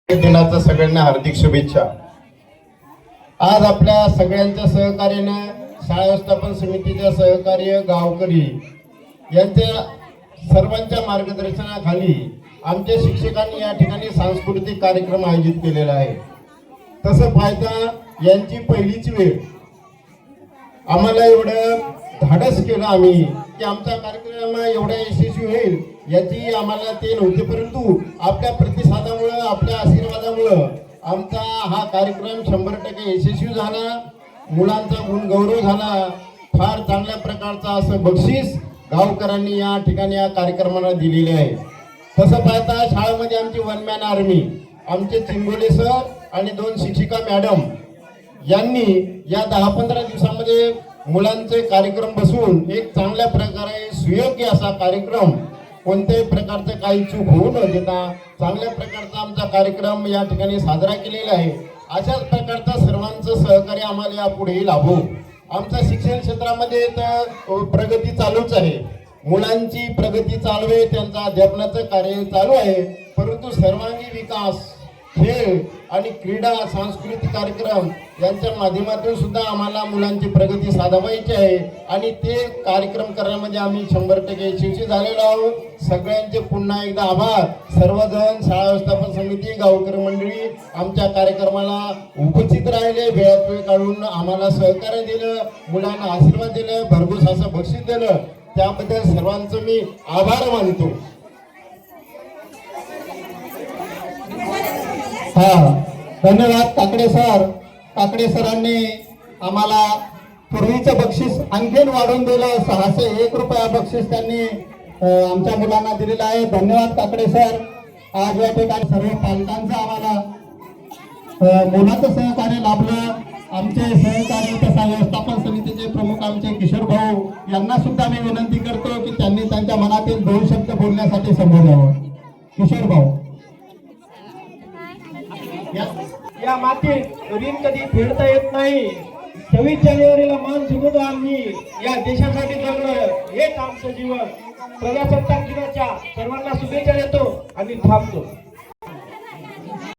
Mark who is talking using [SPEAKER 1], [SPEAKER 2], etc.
[SPEAKER 1] दिनाच्या सगळ्यांना हार्दिक शुभेच्छा। आज आपल्या सगळ्यांच्या सहकार्याने शाळा व्यवस्थापन समितीच्या सहकार्य गावकरी यांच्या सर्वांच्या मार्गदर्शनाखाली आमच्या शिक्षकांनी या ठिकाणी सांस्कृतिक कार्यक्रम आयोजित केलेला आहे। तसं पाहता यांची पहिलीच वेळ आम्हाला एवढं धाडस केलं आम्ही की आमचा कार्यक्रम एवढा यशस्वी होईल याची आम्हाला ते नव्हते, परंतु आपल्या प्रतिसादामुळे आपल्या आशीर्वादामुळे आमचा हा कार्यक्रम 100% यशस्वी झाला। मुलांचा गुणगौरव झाला। फार चांगल्या प्रकारचा असं बक्षीस गावकऱ्यांनी या ठिकाणी या कार्यक्रमाला दिलेले आहे। तसं पाहता शाळेमध्ये आमची वन मॅन आर्मी आमचे चिंगोले सर आणि 2 शिक्षिका मॅडम यांनी या 10-15 दिवसांमध्ये मुलांचे कार्यक्रम बसवून एक चांगल्या प्रकारे सुयोग्य असा कार्यक्रम कोणत्याही प्रकारचं काही चूक होऊ न देता चांगल्या प्रकारचा आमचा कार्यक्रम या ठिकाणी साजरा केलेला आहे। अशाच प्रकारचा सर्वांचं सहकार्य आम्हाला यापुढेही लाभो। आमच्या शिक्षण क्षेत्रामध्ये तर प्रगती चालूच आहे, मुलांची प्रगती चालू आहे, त्यांचं अध्यापनाचं कार्य चालू आहे, परंतु सर्वांगीण विकास खेळ आणि क्रीडा सांस्कृतिक कार्यक्रम यांच्या माध्यमातून सुद्धा आम्हाला मुलांची प्रगती साधवायची आहे आणि ते कार्यक्रम करण्यामध्ये आम्ही 100% यशस्वी झालेलो आहोत। सगळ्यांचे पुन्हा एकदा आभार। सर्वजण शाळा व्यवस्थापन समिती गावकरी मंडळी आमच्या कार्यक्रमाला उपस्थित राहिले, वेळात वेळ काढून आम्हाला सहकार्य दिलं, मुलांना आशीर्वाद दिले, भरघोस असं बक्षीस दिलं, त्याबद्दल सर्वांचं मी आभार मानतो।
[SPEAKER 2] धन्यवाद काकडे सर। काकडे सरांनी आम्हाला पूर्वीचं बक्षीस आणखीन वाढवून दिलं, 601 रुपया बक्षीस त्यांनी आमच्या मुलांना दिलेलं आहे। धन्यवाद काकडे सर। आज या ठिकाणी सर्व पालकांचं आम्हाला मोलाचं सहकार्य लाभलं। आमचे सहकारी तसा व्यवस्थापन समितीचे प्रमुख आमचे किशोर भाऊ यांना सुद्धा मी विनंती करतो की त्यांनी त्यांच्या मनातील 2 शब्द बोलण्यासाठी समोर यावं। किशोर भाऊ,
[SPEAKER 3] या मातीत ऋण कधी फेडता येत नाही। 26 जानेवारीला मान झुकवतो आम्ही, या देशासाठी जगणं हेच आमचं जीवन। प्रजासत्ताक दिनाच्या सर्वांना शुभेच्छा देतो आणि थांबतो।